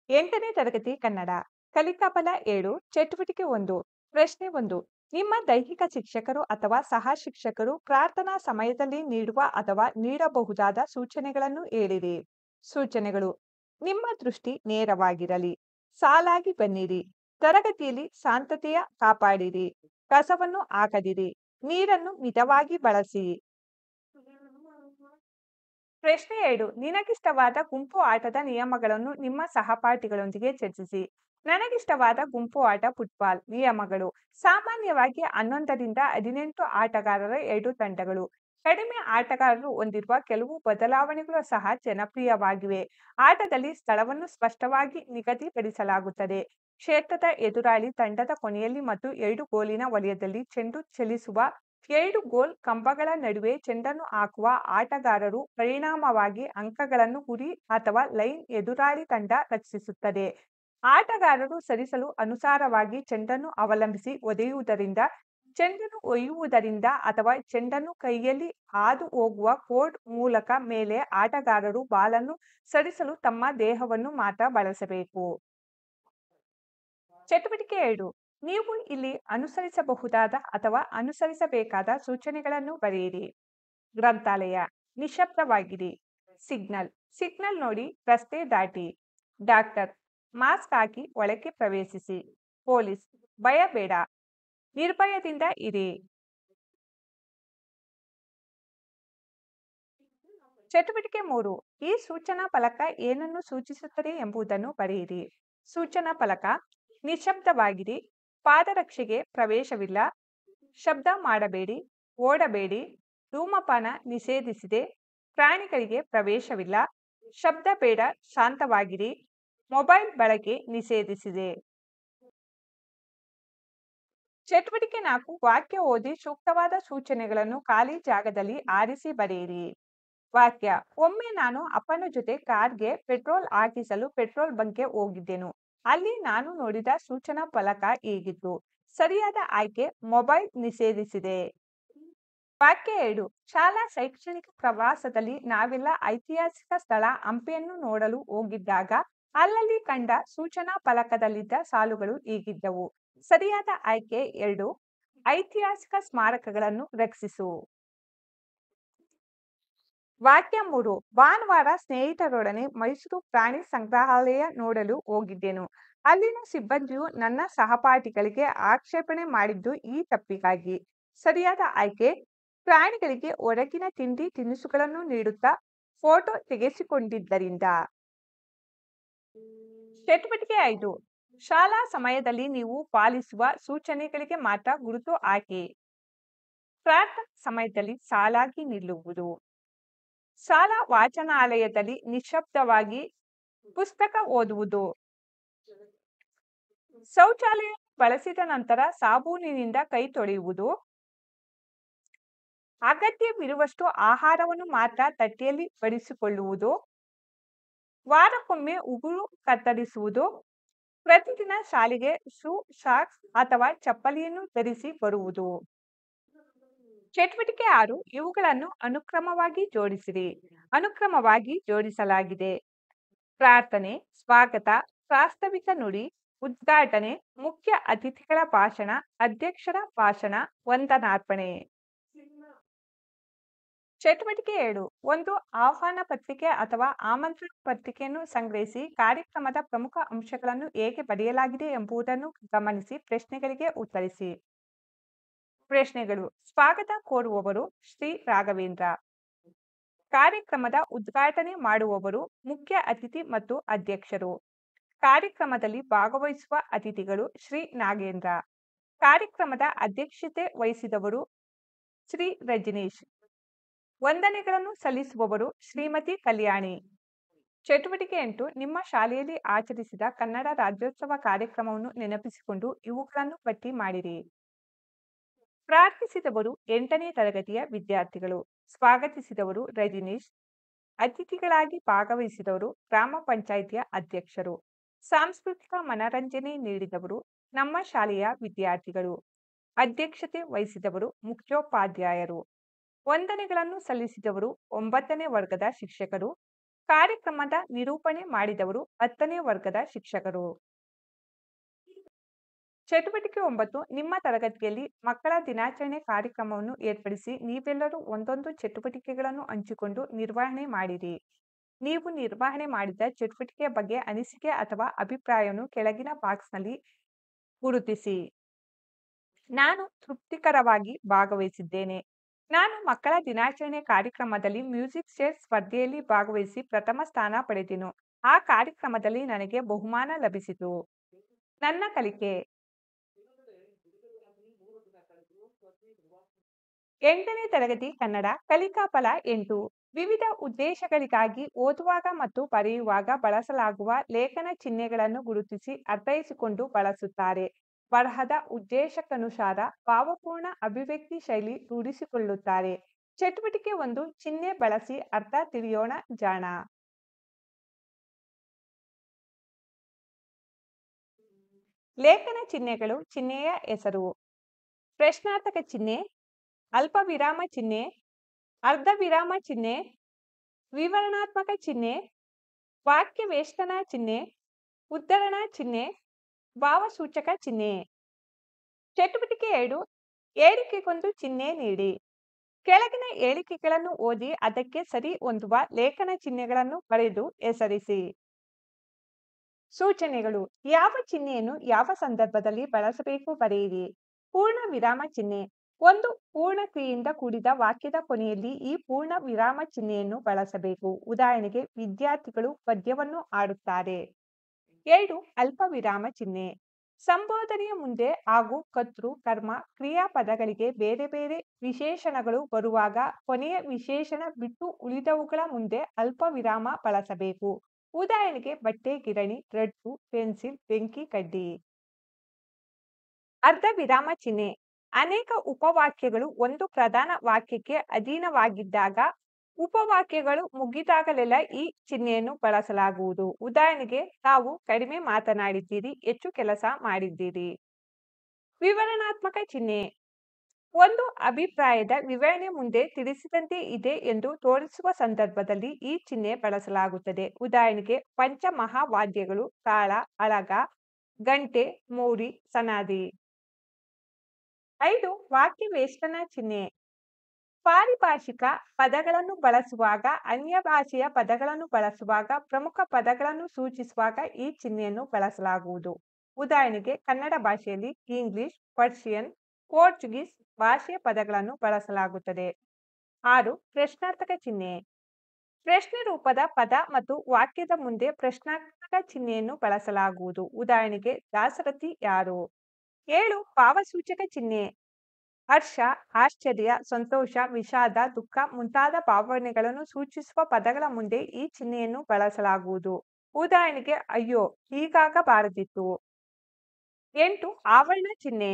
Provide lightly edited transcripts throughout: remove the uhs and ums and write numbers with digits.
8ನೇ ತರಗತಿ ಕನ್ನಡ. ಕಲಿಕಾ ಫಲ 7, ಚಟುವಟಿಕೆ 1. ಪ್ರಶ್ನೆ 1. ನಿಮ್ಮ ದೈಹಿಕ ಶಿಕ್ಷಕರು ಅಥವಾ ಸಹ ಶಿಕ್ಷಕರು ಪ್ರಾರ್ಥನಾ ಸಮಯದಲ್ಲಿ ನೀಡುವ ಅಥವಾ ನೀಡಬಹುದಾದ ಸೂಚನೆಗಳನ್ನು ಹೇಳಿರಿ. ಸೂಚನೆಗಳು: ನಿಮ್ಮ ದೃಷ್ಟಿ ನೇರವಾಗಿರಲಿ, ಸಾಲಾಗಿ ಬನ್ನಿರಿ, ತರಗತಿಯಲ್ಲಿ ಶಾಂತತೆಯ ಕಾಪಾಡಿರಿ, ಕಸವನ್ನು ಹಾಕದಿರಿ, ನೀರನ್ನು ಮಿತವಾಗಿ ಬಳಸಿ. ಪ್ರಶ್ನೆ 2. ನಿನಗಿಷ್ಟವಾದ ಗುಂಪು ಆಟದ ನಿಯಮಗಳನ್ನು ನಿಮ್ಮ ಸಹಪಾಠಿಗಳೊಂದಿಗೆ ಚರ್ಚಿಸಿ. ನನಗಿಷ್ಟವಾದ ಗುಂಪು ಆಟ ಫುಟ್ಬಾಲ್. ನಿಯಮಗಳು: ಸಾಮಾನ್ಯವಾಗಿ 11ರಿಂದ 18 ಆಟಗಾರರ 2 ತಂಡಗಳು. ಕಡಿಮೆ ಆಟಗಾರರು ಹೊಂದಿರುವ ಕೆಲವು ಬದಲಾವಣೆಗಳು ಸಹ ಜನಪ್ರಿಯವಾಗಿವೆ. ಆಟದಲ್ಲಿ ಸ್ಥಳವನ್ನು ಸ್ಪಷ್ಟವಾಗಿ ನಿಗದಿಪಡಿಸಲಾಗುತ್ತದೆ. ಕ್ಷೇತ್ರದ ಎದುರಾಳಿ ತಂಡದ ಕೊನೆಯಲ್ಲಿ ಮತ್ತು 2 ಗೋಲಿನ ವಲಯದಲ್ಲಿ ಚೆಂಡು ಚಲಿಸುವ 2 ಗೋಲ್ ಕಂಬಗಳ ನಡುವೆ ಚೆಂಡನ್ನು ಹಾಕುವ ಆಟಗಾರರು ಪರಿಣಾಮವಾಗಿ ಅಂಕಗಳನ್ನು ಗುರಿ ಅಥವಾ ಲೈನ್ ಎದುರಾಳಿ ತಂಡ ರಕ್ಷಿಸುತ್ತದೆ. ಆಟಗಾರರು ಸರಿಸಲು ಅನುಸಾರವಾಗಿ ಚೆಂಡನ್ನು ಅವಲಂಬಿಸಿ ಒದೆಯುವುದರಿಂದ, ಚೆಂಡನ್ನು ಒಯ್ಯುವುದರಿಂದ ಅಥವಾ ಚೆಂಡನ್ನು ಕೈಯಲ್ಲಿ ಹಾದು ಹೋಗುವ ಕೋರ್ಟ್ ಮೂಲಕ ಮೇಲೆ ಆಟಗಾರರು ಬಾಲನ್ನು ಸರಿಸಲು ತಮ್ಮ ದೇಹವನ್ನು ಮಾತ್ರ ಬಳಸಬೇಕು. ಚಟುವಟಿಕೆ 2. ನೀವು ಇಲ್ಲಿ ಅನುಸರಿಸಬಹುದಾದ ಅಥವಾ ಅನುಸರಿಸಬೇಕಾದ ಸೂಚನೆಗಳನ್ನು ಬರೆಯಿರಿ. ಗ್ರಂಥಾಲಯ. ನಿಶ್ಶಬ್ದವಾಗಿರಿ. ಸಿಗ್ನಲ್ ನೋಡಿ ರಸ್ತೆ ದಾಟಿ. ಡಾಕ್ಟರ್. ಮಾಸ್ಕ್ ಹಾಕಿ ಒಳಕ್ಕೆ ಪ್ರವೇಶಿಸಿ. ಪೊಲೀಸ್. ಭಯ ಬೇಡ, ನಿರ್ಭಯದಿಂದ ಇರಿ. ಚಟುವಟಿಕೆ 3. ಈ ಸೂಚನಾ ಫಲಕ ಏನನ್ನು ಸೂಚಿಸುತ್ತದೆ ಎಂಬುದನ್ನು ಬರೆಯಿರಿ. ಸೂಚನಾ ಫಲಕ: ನಿಶ್ಶಬ್ದವಾಗಿರಿ, ಪಾದರಕ್ಷೆಗೆ ಪ್ರವೇಶವಿಲ್ಲ, ಶಬ್ದ ಮಾಡಬೇಡಿ, ಓಡಬೇಡಿ, ಧೂಮಪಾನ ನಿಷೇಧಿಸಿದೆ, ಪ್ರಾಣಿಗಳಿಗೆ ಪ್ರವೇಶವಿಲ್ಲ, ಶಬ್ದ ಬೇಡ, ಶಾಂತವಾಗಿರಿ, ಮೊಬೈಲ್ ಬಳಕೆ ನಿಷೇಧಿಸಿದೆ. ಚಟುವಟಿಕೆ 4. ವಾಕ್ಯ ಓದಿ ಸೂಕ್ತವಾದ ಸೂಚನೆಗಳನ್ನು ಖಾಲಿ ಜಾಗದಲ್ಲಿ ಆರಿಸಿ ಬರೆಯಿರಿ. ವಾಕ್ಯ: ಒಮ್ಮೆ ನಾನು ಅಪ್ಪನ ಜೊತೆ ಕಾರ್ಗೆ ಪೆಟ್ರೋಲ್ ಹಾಕಿಸಲು ಪೆಟ್ರೋಲ್ ಬಂಕ್ಗೆ ಹೋಗಿದ್ದೆನು. ಅಲ್ಲಿ ನಾನು ನೋಡಿದ ಸೂಚನಾ ಫಲಕ ಹೀಗಿತ್ತು. ಸರಿಯಾದ ಆಯ್ಕೆ ಮೊಬೈಲ್ ನಿಷೇಧಿಸಿದೆ. ವಾಕ್ಯ 2. ಶಾಲಾ ಶೈಕ್ಷಣಿಕ ಪ್ರವಾಸದಲ್ಲಿ ನಾವೆಲ್ಲ ಐತಿಹಾಸಿಕ ಸ್ಥಳ ಹಂಪಿಯನ್ನು ನೋಡಲು ಹೋಗಿದ್ದಾಗ ಅಲ್ಲಲ್ಲಿ ಕಂಡ ಸೂಚನಾ ಫಲಕದಲ್ಲಿದ್ದ ಸಾಲುಗಳು ಹೀಗಿದ್ದವು. ಸರಿಯಾದ ಆಯ್ಕೆ 2. ಐತಿಹಾಸಿಕ ಸ್ಮಾರಕಗಳನ್ನು ರಕ್ಷಿಸು. ವಾಕ್ಯ 3. ಭಾನುವಾರ ಸ್ನೇಹಿತರೊಡನೆ ಮೈಸೂರು ಪ್ರಾಣಿ ಸಂಗ್ರಹಾಲಯ ನೋಡಲು ಹೋಗಿದ್ದೆನು. ಅಲ್ಲಿನ ಸಿಬ್ಬಂದಿಯು ನನ್ನ ಸಹಪಾಠಿಗಳಿಗೆ ಆಕ್ಷೇಪಣೆ ಮಾಡಿದ್ದು ಈ ತಪ್ಪಿಗಾಗಿ. ಸರಿಯಾದ ಆಯ್ಕೆ ಪ್ರಾಣಿಗಳಿಗೆ ಹೊರಗಿನ ತಿಂಡಿ ತಿನಿಸುಗಳನ್ನು ನೀಡುತ್ತಾ ಫೋಟೋ ತೆಗೆಸಿಕೊಂಡಿದ್ದರಿಂದ. ಚಟುವಟಿಕೆ 5. ಶಾಲಾ ಸಮಯದಲ್ಲಿ ನೀವು ಪಾಲಿಸುವ ಸೂಚನೆಗಳಿಗೆ ಮಾತ್ರ ಗುರುತು ಹಾಕಿ. ಪ್ರಾರ್ಥನಾ ಸಮಯದಲ್ಲಿ ಸಾಲಾಗಿ ನಿಲ್ಲುವುದು, ಶಾಲಾ ವಾಚನಾಲಯದಲ್ಲಿ ನಿಶ್ಶಬ್ದವಾಗಿ ಪುಸ್ತಕ ಓದುವುದು, ಶೌಚಾಲಯ ಬಳಸಿದ ನಂತರ ಸಾಬೂನಿನಿಂದ ಕೈ ತೊಳೆಯುವುದು, ಅಗತ್ಯವಿರುವಷ್ಟು ಆಹಾರವನ್ನು ಮಾತ್ರ ತಟ್ಟೆಯಲ್ಲಿ ಬಡಿಸಿಕೊಳ್ಳುವುದು, ವಾರಕ್ಕೊಮ್ಮೆ ಉಗುರು ಕತ್ತರಿಸುವುದು, ಪ್ರತಿದಿನ ಶಾಲೆಗೆ ಶೂ, ಸಾಕ್ಸ್ ಅಥವಾ ಚಪ್ಪಲಿಯನ್ನು ಧರಿಸಿ ಬರುವುದು. ಚಟುವಟಿಕೆ 6. ಇವುಗಳನ್ನು ಅನುಕ್ರಮವಾಗಿ ಜೋಡಿಸಿರಿ. ಅನುಕ್ರಮವಾಗಿ ಜೋಡಿಸಲಾಗಿದೆ: ಪ್ರಾರ್ಥನೆ, ಸ್ವಾಗತ, ಪ್ರಾಸ್ತಾವಿಕ ನುಡಿ, ಉದ್ಘಾಟನೆ, ಮುಖ್ಯ ಅತಿಥಿಗಳ ಭಾಷಣ, ಅಧ್ಯಕ್ಷರ ಭಾಷಣ, ವಂದನಾರ್ಪಣೆ. ಚಟುವಟಿಕೆ 7. ಒಂದು ಆಹ್ವಾನ ಪತ್ರಿಕೆ ಅಥವಾ ಆಮಂತ್ರಣ ಪತ್ರಿಕೆಯನ್ನು ಸಂಗ್ರಹಿಸಿ ಕಾರ್ಯಕ್ರಮದ ಪ್ರಮುಖ ಅಂಶಗಳನ್ನು ಹೇಗೆ ಬರೆಯಲಾಗಿದೆ ಎಂಬುದನ್ನು ಗಮನಿಸಿ ಪ್ರಶ್ನೆಗಳಿಗೆ ಉತ್ತರಿಸಿ. ಪ್ರಶ್ನೆಗಳು: ಸ್ವಾಗತ ಕೋರುವವರು ಶ್ರೀ ರಾಘವೇಂದ್ರ. ಕಾರ್ಯಕ್ರಮದ ಉದ್ಘಾಟನೆ ಮಾಡುವವರು ಮುಖ್ಯ ಅತಿಥಿ ಮತ್ತು ಅಧ್ಯಕ್ಷರು. ಕಾರ್ಯಕ್ರಮದಲ್ಲಿ ಭಾಗವಹಿಸುವ ಅತಿಥಿಗಳು ಶ್ರೀ ನಾಗೇಂದ್ರ. ಕಾರ್ಯಕ್ರಮದ ಅಧ್ಯಕ್ಷತೆ ವಹಿಸಿದವರು ಶ್ರೀ ರಜನೀಶ್. ವಂದನೆಗಳನ್ನು ಸಲ್ಲಿಸುವವರು ಶ್ರೀಮತಿ ಕಲ್ಯಾಣಿ. ಚಟುವಟಿಕೆ 8. ನಿಮ್ಮ ಶಾಲೆಯಲ್ಲಿ ಆಚರಿಸಿದ ಕನ್ನಡ ರಾಜ್ಯೋತ್ಸವ ಕಾರ್ಯಕ್ರಮವನ್ನು ನೆನಪಿಸಿಕೊಂಡು ಇವುಗಳನ್ನು ಪಟ್ಟಿ ಮಾಡಿರಿ. ಪ್ರಾರ್ಥಿಸಿದವರು 8ನೇ ತರಗತಿಯ ವಿದ್ಯಾರ್ಥಿಗಳು. ಸ್ವಾಗತಿಸಿದವರು ರಜನೀಶ್. ಅತಿಥಿಗಳಾಗಿ ಭಾಗವಹಿಸಿದವರು ಗ್ರಾಮ ಪಂಚಾಯಿತಿಯ ಅಧ್ಯಕ್ಷರು. ಸಾಂಸ್ಕೃತಿಕ ಮನರಂಜನೆ ನೀಡಿದವರು ನಮ್ಮ ಶಾಲೆಯ ವಿದ್ಯಾರ್ಥಿಗಳು. ಅಧ್ಯಕ್ಷತೆ ವಹಿಸಿದವರು ಮುಖ್ಯೋಪಾಧ್ಯಾಯರು. ವಂದನೆಗಳನ್ನು ಸಲ್ಲಿಸಿದವರು 9ನೇ ವರ್ಗದ ಶಿಕ್ಷಕರು. ಕಾರ್ಯಕ್ರಮದ ನಿರೂಪಣೆ ಮಾಡಿದವರು 10ನೇ ವರ್ಗದ ಶಿಕ್ಷಕರು. ಚಟುವಟಿಕೆ 9 ನಿಮ್ಮ ತರಗತಿಯಲ್ಲಿ ಮಕ್ಕಳ ದಿನಾಚರಣೆ ಕಾರ್ಯಕ್ರಮವನ್ನು ಏರ್ಪಡಿಸಿ ನೀವೆಲ್ಲರೂ ಒಂದೊಂದು ಚಟುವಟಿಕೆಗಳನ್ನು ಹಂಚಿಕೊಂಡು ನಿರ್ವಹಣೆ ಮಾಡಿರಿ. ನೀವು ನಿರ್ವಹಣೆ ಮಾಡಿದ ಚಟುವಟಿಕೆಯ ಬಗ್ಗೆ ಅನಿಸಿಕೆ ಅಥವಾ ಅಭಿಪ್ರಾಯವನ್ನು ಕೆಳಗಿನ ಬಾಕ್ಸ್ನಲ್ಲಿ ಗುರುತಿಸಿ. ನಾನು ತೃಪ್ತಿಕರವಾಗಿ ಭಾಗವಹಿಸಿದ್ದೇನೆ. ನಾನು ಮಕ್ಕಳ ದಿನಾಚರಣೆ ಕಾರ್ಯಕ್ರಮದಲ್ಲಿ ಮ್ಯೂಸಿಕ್ ಚೇರ್ ಸ್ಪರ್ಧೆಯಲ್ಲಿ ಭಾಗವಹಿಸಿ ಪ್ರಥಮ ಸ್ಥಾನ ಪಡೆದೆನು. ಆ ಕಾರ್ಯಕ್ರಮದಲ್ಲಿ ನನಗೆ ಬಹುಮಾನ ಲಭಿಸಿತು. ನನ್ನ ಕಲಿಕೆ 8ನೇ ತರಗತಿ ಕನ್ನಡ ಕಲಿಕಾ ಫಲ 8. ವಿವಿಧ ಉದ್ದೇಶಗಳಿಗಾಗಿ ಓದುವಾಗ ಮತ್ತು ಬರೆಯುವಾಗ ಬಳಸಲಾಗುವ ಲೇಖನ ಚಿಹ್ನೆಗಳನ್ನು ಗುರುತಿಸಿ ಅರ್ಥೈಸಿಕೊಂಡು ಬಳಸುತ್ತಾರೆ. ಬರಹದ ಉದ್ದೇಶಕ್ಕನುಸಾರ ಭಾವಪೂರ್ಣ ಅಭಿವ್ಯಕ್ತಿ ಶೈಲಿ ರೂಢಿಸಿಕೊಳ್ಳುತ್ತಾರೆ. ಚಟುವಟಿಕೆ 1 ಚಿಹ್ನೆ ಬಳಸಿ ಅರ್ಥ ತಿಳಿಯೋಣ ಜಾಣ. ಲೇಖನ ಚಿಹ್ನೆಗಳು ಚಿಹ್ನೆಯ ಹೆಸರು. ಪ್ರಶ್ನಾರ್ಥಕ ಚಿಹ್ನೆ, ಅಲ್ಪ ವಿರಾಮ ಚಿಹ್ನೆ, ಅರ್ಧ ವಿರಾಮ ಚಿಹ್ನೆ, ವಿವರಣಾತ್ಮಕ ಚಿಹ್ನೆ, ವಾಕ್ಯ ವೇಷ್ಟನ ಚಿಹ್ನೆ, ಉದ್ಧರಣ ಚಿಹ್ನೆ, ಭಾವಸೂಚಕ ಚಿಹ್ನೆ. ಚಟುವಟಿಕೆ 2 ಹೇಳಿಕೆಗೊಂದು ಚಿಹ್ನೆ ನೀಡಿ. ಕೆಳಗಿನ ಹೇಳಿಕೆಗಳನ್ನು ಓದಿ ಅದಕ್ಕೆ ಸರಿ ಹೊಂದುವ ಲೇಖನ ಚಿಹ್ನೆಗಳನ್ನು ಬರೆದು ಹೆಸರಿಸಿ. ಸೂಚನೆಗಳು: ಯಾವ ಚಿಹ್ನೆಯನ್ನು ಯಾವ ಸಂದರ್ಭದಲ್ಲಿ ಬಳಸಬೇಕು ಬರೆಯಿರಿ. ಪೂರ್ಣ ವಿರಾಮ ಚಿಹ್ನೆ. ಒಂದು ಪೂರ್ಣ ಕ್ರಿಯೆಯಿಂದ ಕೂಡಿದ ವಾಕ್ಯದ ಕೊನೆಯಲ್ಲಿ ಈ ಪೂರ್ಣ ವಿರಾಮ ಚಿಹ್ನೆಯನ್ನು ಬಳಸಬೇಕು. ಉದಾಹರಣೆಗೆ, ವಿದ್ಯಾರ್ಥಿಗಳು ಪದ್ಯವನ್ನು ಆಡುತ್ತಾರೆ. 2 ಅಲ್ಪ ವಿರಾಮ ಚಿಹ್ನೆ. ಸಂಬೋಧನೆಯ ಮುಂದೆ ಹಾಗೂ ಕರ್ತೃ, ಕರ್ಮ, ಕ್ರಿಯಾಪದಗಳಿಗೆ ಬೇರೆ ಬೇರೆ ವಿಶೇಷಣಗಳು ಬರುವಾಗ ಕೊನೆಯ ವಿಶೇಷಣ ಬಿಟ್ಟು ಉಳಿದವುಗಳ ಮುಂದೆ ಅಲ್ಪ ವಿರಾಮ ಬಳಸಬೇಕು. ಉದಾಹರಣೆಗೆ, ಬಟ್ಟೆ, ಗಿರಣಿ, ರಟ್ಟು, ಪೆನ್ಸಿಲ್, ಬೆಂಕಿ, ಕಡ್ಡಿ. ಅರ್ಧ ವಿರಾಮ ಚಿಹ್ನೆ. ಅನೇಕ ಉಪವಾಕ್ಯಗಳು ಒಂದು ಪ್ರಧಾನ ವಾಕ್ಯಕ್ಕೆ ಅಧೀನವಾಗಿದ್ದಾಗ ಉಪವಾಕ್ಯಗಳು ಮುಗಿದಾಗಲೆಲ್ಲ ಈ ಚಿಹ್ನೆಯನ್ನು ಬಳಸಲಾಗುವುದು. ಉದಾಹರಣೆಗೆ, ತಾವು ಕಡಿಮೆ ಮಾತನಾಡಿದ್ದೀರಿ, ಹೆಚ್ಚು ಕೆಲಸ ಮಾಡಿದ್ದೀರಿ. ವಿವರಣಾತ್ಮಕ ಚಿಹ್ನೆ. ಒಂದು ಅಭಿಪ್ರಾಯದ ವಿವರಣೆ ಮುಂದೆ ತಿಳಿಸಿದಂತೆ ಇದೆ ಎಂದು ತೋರಿಸುವ ಸಂದರ್ಭದಲ್ಲಿ ಈ ಚಿಹ್ನೆ ಬಳಸಲಾಗುತ್ತದೆ. ಉದಾಹರಣೆಗೆ, ಪಂಚಮಹಾವಾದ್ಯಗಳು ತಾಳ, ಅಳಗ, ಗಂಟೆ, ಮೌರಿ, ಸನಾದಿ. 5 ವಾಕ್ಯ ವೇಷ್ಟನ ಚಿಹ್ನೆ. ಪಾರಿಭಾಷಿಕ ಪದಗಳನ್ನು ಬಳಸುವಾಗ, ಅನ್ಯ ಭಾಷೆಯ ಪದಗಳನ್ನು ಬಳಸುವಾಗ, ಪ್ರಮುಖ ಪದಗಳನ್ನು ಸೂಚಿಸುವಾಗ ಈ ಚಿಹ್ನೆಯನ್ನು ಬಳಸಲಾಗುವುದು. ಉದಾಹರಣೆಗೆ, ಕನ್ನಡ ಭಾಷೆಯಲ್ಲಿ ಇಂಗ್ಲಿಷ್, ಪರ್ಷಿಯನ್, ಪೋರ್ಚುಗೀಸ್ ಭಾಷೆಯ ಪದಗಳನ್ನು ಬಳಸಲಾಗುತ್ತದೆ. 6 ಪ್ರಶ್ನಾರ್ಥಕ ಚಿಹ್ನೆ. ಪ್ರಶ್ನೆ ರೂಪದ ಪದ ಮತ್ತು ವಾಕ್ಯದ ಮುಂದೆ ಪ್ರಶ್ನಾರ್ಥಕ ಚಿಹ್ನೆಯನ್ನು ಬಳಸಲಾಗುವುದು. ಉದಾಹರಣೆಗೆ, ದಾಸರಥಿ ಯಾರು? 7 ಭಾವಸೂಚಕ ಚಿಹ್ನೆ. ಹರ್ಷ, ಆಶ್ಚರ್ಯ, ಸಂತೋಷ, ವಿಷಾದ, ದುಃಖ ಮುಂತಾದ ಭಾವನೆಗಳನ್ನು ಸೂಚಿಸುವ ಪದಗಳ ಮುಂದೆ ಈ ಚಿಹ್ನೆಯನ್ನು ಬಳಸಲಾಗುವುದು. ಉದಾಹರಣೆಗೆ, ಅಯ್ಯೋ, ಹೀಗಾಗಬಾರದಿತ್ತು. 8 ಆವರಣ ಚಿಹ್ನೆ.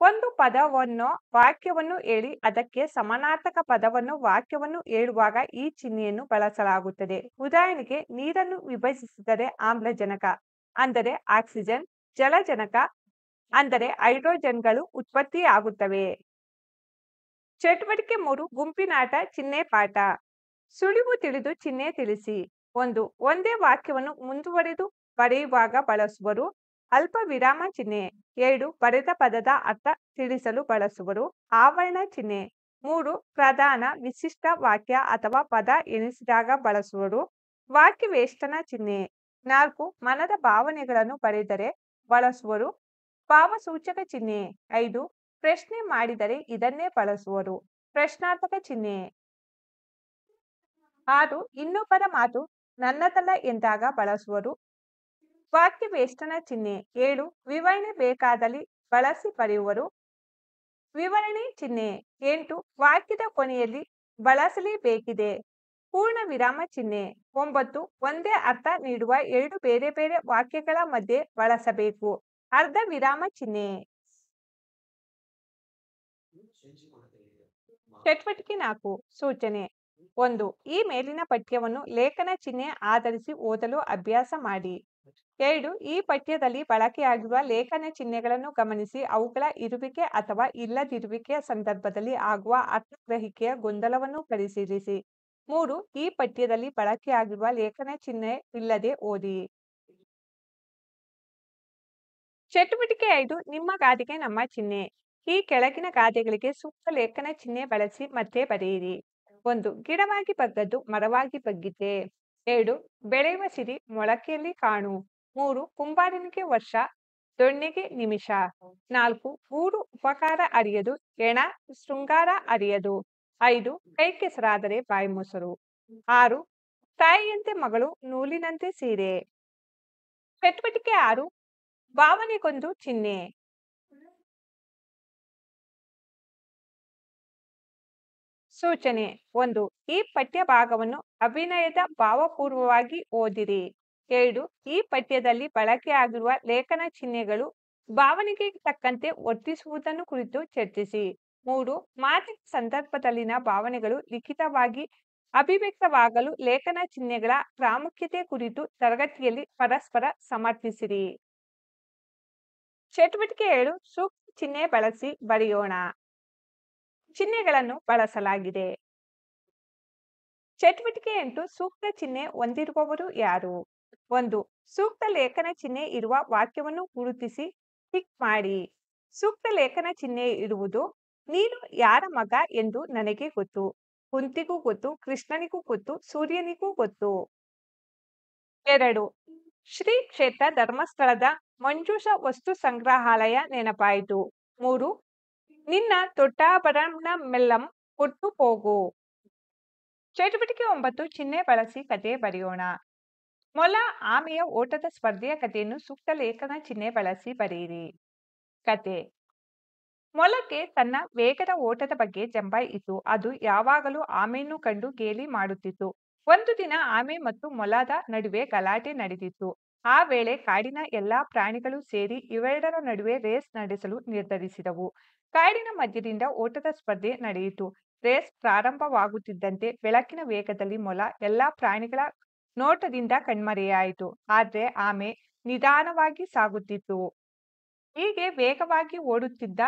ಒಂದು ಪದವನ್ನು ವಾಕ್ಯವನ್ನು ಹೇಳಿ ಅದಕ್ಕೆ ಸಮಾನಾರ್ಥಕ ಪದವನ್ನು ವಾಕ್ಯವನ್ನು ಹೇಳುವಾಗ ಈ ಚಿಹ್ನೆಯನ್ನು ಬಳಸಲಾಗುತ್ತದೆ. ಉದಾಹರಣೆಗೆ, ನೀರನ್ನು ವಿಭಜಿಸಿದರೆ ಆಮ್ಲಜನಕ ಅಂದರೆ ಆಕ್ಸಿಜನ್, ಜಲಜನಕ ಅಂದರೆ ಹೈಡ್ರೋಜನ್ಗಳು ಉತ್ಪತ್ತಿಯಾಗುತ್ತವೆ. ಚಟುವಟಿಕೆ 3 ಗುಂಪಿನಾಟ ಚಿಹ್ನೆ ಪಾಠ. ಸುಳಿವು ತಿಳಿದು ಚಿಹ್ನೆ ತಿಳಿಸಿ. 1 ಒಂದೇ ವಾಕ್ಯವನ್ನು ಮುಂದುವರೆದು ಬರೆಯುವಾಗ ಬಳಸುವರು. ಅಲ್ಪ ವಿರಾಮ ಚಿಹ್ನೆ. 2 ಬರೆದ ಪದದ ಅರ್ಥ ತಿಳಿಸಲು ಬಳಸುವರು. ಆವರಣ ಚಿಹ್ನೆ. 3 ಪ್ರಧಾನ ವಿಶಿಷ್ಟ ವಾಕ್ಯ ಅಥವಾ ಪದ ಎನಿಸಿದಾಗ ಬಳಸುವರು. ವಾಕ್ಯ ವೇಷ್ಟನ ಚಿಹ್ನೆ. 4 ಮನದ ಭಾವನೆಗಳನ್ನು ಬರೆದರೆ ಬಳಸುವರು. ಭಾವಸೂಚಕ ಚಿಹ್ನೆ. 5 ಪ್ರಶ್ನೆ ಮಾಡಿದರೆ ಇದನ್ನೇ ಬಳಸುವರು. ಪ್ರಶ್ನಾರ್ಥಕ ಚಿಹ್ನೆ. 6 ಇನ್ನೊಬ್ಬರ ಮಾತು ನನ್ನದಲ್ಲ ಎಂದಾಗ ಬಳಸುವರು. ವಾಕ್ಯ ವೇಷ್ಟನ ಚಿಹ್ನೆ. 7 ವಿವರಣೆ ಬೇಕಾದಲ್ಲಿ ಬಳಸಿ ಬರೆಯುವರು. ವಿವರಣೆ ಚಿಹ್ನೆ. 8 ವಾಕ್ಯದ ಕೊನೆಯಲ್ಲಿ ಬಳಸಲೇಬೇಕಿದೆ. ಪೂರ್ಣ ವಿರಾಮ ಚಿಹ್ನೆ. 9 ಒಂದೇ ಅರ್ಥ ನೀಡುವ 2 ಬೇರೆ ಬೇರೆ ವಾಕ್ಯಗಳ ಮಧ್ಯೆ ಬಳಸಬೇಕು. ಅರ್ಧ ವಿರಾಮ ಚಿಹ್ನೆ. ಚಟುವಟಿಕೆ 4 ಸೂಚನೆ. 1 ಈ ಮೇಲಿನ ಪಠ್ಯವನ್ನು ಲೇಖನ ಚಿಹ್ನೆ ಆಧರಿಸಿ ಓದಲು ಅಭ್ಯಾಸ ಮಾಡಿ. 2 ಈ ಪಠ್ಯದಲ್ಲಿ ಬಳಕೆಯಾಗಿರುವ ಲೇಖನ ಚಿಹ್ನೆಗಳನ್ನು ಗಮನಿಸಿ ಅವುಗಳ ಇರುವಿಕೆ ಅಥವಾ ಇಲ್ಲದಿರುವಿಕೆಯ ಸಂದರ್ಭದಲ್ಲಿ ಆಗುವ ಅರ್ಥಗ್ರಹಿಕೆಯ ಗೊಂದಲವನ್ನು ಪರಿಶೀಲಿಸಿ. 3 ಈ ಪಠ್ಯದಲ್ಲಿ ಬಳಕೆಯಾಗಿರುವ ಲೇಖನ ಚಿಹ್ನೆ ಇಲ್ಲದೆ ಓದಿ. ಚಟುವಟಿಕೆ 5 ನಿಮ್ಮ ಗಾದೆಗೆ ನಮ್ಮ ಚಿಹ್ನೆ. ಈ ಕೆಳಗಿನ ಗಾದೆಗಳಿಗೆ ಸೂಕ್ತ ಲೇಖನ ಚಿಹ್ನೆ ಬಳಸಿ ಮತ್ತೆ ಬರೆಯಿರಿ. 1 ಗಿಡವಾಗಿ ಬಗ್ಗದ್ದು ಮರವಾಗಿ ಬಗ್ಗಿದ್ದೆ. 2 ಬೆಳೆಯುವ ಸಿರಿ ಮೊಳಕೆಯಲ್ಲಿ ಕಾಣು. 3 ಕುಂಬಾರನಿಗೆ ವರ್ಷ ದೊಣ್ಣೆಗೆ ನಿಮಿಷ. 4 ಗೂಡು ಉಪಕಾರ ಅರಿಯದು ಎಣ ಶೃಂಗಾರ ಅರಿಯದು. 5 ಕೈ ಕೆಸರಾದರೆ ಬಾಯಿ ಮೊಸರು. 6 ತಾಯಿಯಂತೆ ಮಗಳು ನೂಲಿನಂತೆ ಸೀರೆ. ಚಟುವಟಿಕೆ 6 ಭಾವನೆಗೊಂದು ಚಿಹ್ನೆ. ಸೂಚನೆ 1 ಈ ಪಠ್ಯ ಭಾಗವನ್ನು ಅಭಿನಯದ ಭಾವಪೂರ್ವವಾಗಿ ಓದಿರಿ. 2 ಈ ಪಠ್ಯದಲ್ಲಿ ಬಳಕೆಯಾಗಿರುವ ಲೇಖನ ಚಿಹ್ನೆಗಳು ಭಾವನೆಗೆ ತಕ್ಕಂತೆ ವರ್ತಿಸುವುದನ್ನು ಕುರಿತು ಚರ್ಚಿಸಿ. 3 ಮಾತಿನ ಸಂದರ್ಭದಲ್ಲಿನ ಭಾವನೆಗಳು ಲಿಖಿತವಾಗಿ ಅಭಿವ್ಯಕ್ತವಾಗಲು ಲೇಖನ ಚಿಹ್ನೆಗಳ ಪ್ರಾಮುಖ್ಯತೆ ಕುರಿತು ತರಗತಿಯಲ್ಲಿ ಪರಸ್ಪರ ಸಮರ್ಥಿಸಿರಿ. ಚಟುವಟಿಕೆ 7 ಸೂಕ್ತ ಚಿಹ್ನೆ ಬಳಸಿ ಬರೆಯೋಣ. ಚಿಹ್ನೆಗಳನ್ನು ಬಳಸಲಾಗಿದೆ. ಚಟುವಟಿಕೆ 8 ಸೂಕ್ತ ಚಿಹ್ನೆ ಹೊಂದಿರುವವರು ಯಾರು? 1 ಸೂಕ್ತ ಲೇಖನ ಚಿಹ್ನೆ ಇರುವ ವಾಕ್ಯವನ್ನು ಗುರುತಿಸಿ ಟಿಕ್ ಮಾಡಿ. ಸೂಕ್ತ ಲೇಖನ ಚಿಹ್ನೆ ಇರುವುದು ನೀನು ಯಾರ ಮಗ ಎಂದು ನನಗೆ ಗೊತ್ತು. ಕುಂತಿಗೂ ಗೊತ್ತು, ಕೃಷ್ಣನಿಗೂ ಗೊತ್ತು, ಸೂರ್ಯನಿಗೂ ಗೊತ್ತು. 2 ಶ್ರೀ ಕ್ಷೇತ್ರ ಧರ್ಮಸ್ಥಳದ ಮಂಜೂಷ ವಸ್ತು ಸಂಗ್ರಹಾಲಯ ನೆನಪಾಯಿತು. 3 ನಿನ್ನ ತೊಟ್ಟಾಭರಣಮೆಲ್ಲಂ ಕೊಟ್ಟು ಹೋಗು. ಚಟುವಟಿಕೆ 9 ಚಿಹ್ನೆ ಬಳಸಿ ಕತೆ ಬರೆಯೋಣ. ಮೊಲ ಆಮೆಯ ಓಟದ ಸ್ಪರ್ಧೆಯ ಕಥೆಯನ್ನು ಸೂಕ್ತ ಲೇಖನ ಚಿಹ್ನೆ ಬಳಸಿ ಬರೆಯಿರಿ. ಕತೆ ಮೊಲಕ್ಕೆ ತನ್ನ ವೇಗದ ಓಟದ ಬಗ್ಗೆ ಜಂಬ ಇತ್ತು. ಅದು ಯಾವಾಗಲೂ ಆಮೆಯನ್ನು ಕಂಡು ಗೇಲಿ ಮಾಡುತ್ತಿತ್ತು. ಒಂದು ದಿನ ಆಮೆ ಮತ್ತು ಮೊಲದ ನಡುವೆ ಗಲಾಟೆ ನಡೆದಿತ್ತು. ಆ ವೇಳೆ ಕಾಡಿನ ಎಲ್ಲಾ ಪ್ರಾಣಿಗಳು ಸೇರಿ ಇವೆರಡರ ನಡುವೆ ರೇಸ್ ನಡೆಸಲು ನಿರ್ಧರಿಸಿದವು. ಕಾಡಿನ ಮಧ್ಯದಿಂದ ಓಟದ ಸ್ಪರ್ಧೆ ನಡೆಯಿತು. ರೇಸ್ ಪ್ರಾರಂಭವಾಗುತ್ತಿದ್ದಂತೆ ಬೆಳಕಿನ ವೇಗದಲ್ಲಿ ಮೊಲ ಎಲ್ಲಾ ಪ್ರಾಣಿಗಳ ನೋಟದಿಂದ ಕಣ್ಮರೆಯಾಯಿತು. ಆದ್ರೆ ಆಮೆ ನಿಧಾನವಾಗಿ ಸಾಗುತ್ತಿತ್ತು. ಹೀಗೆ ವೇಗವಾಗಿ ಓಡುತ್ತಿದ್ದ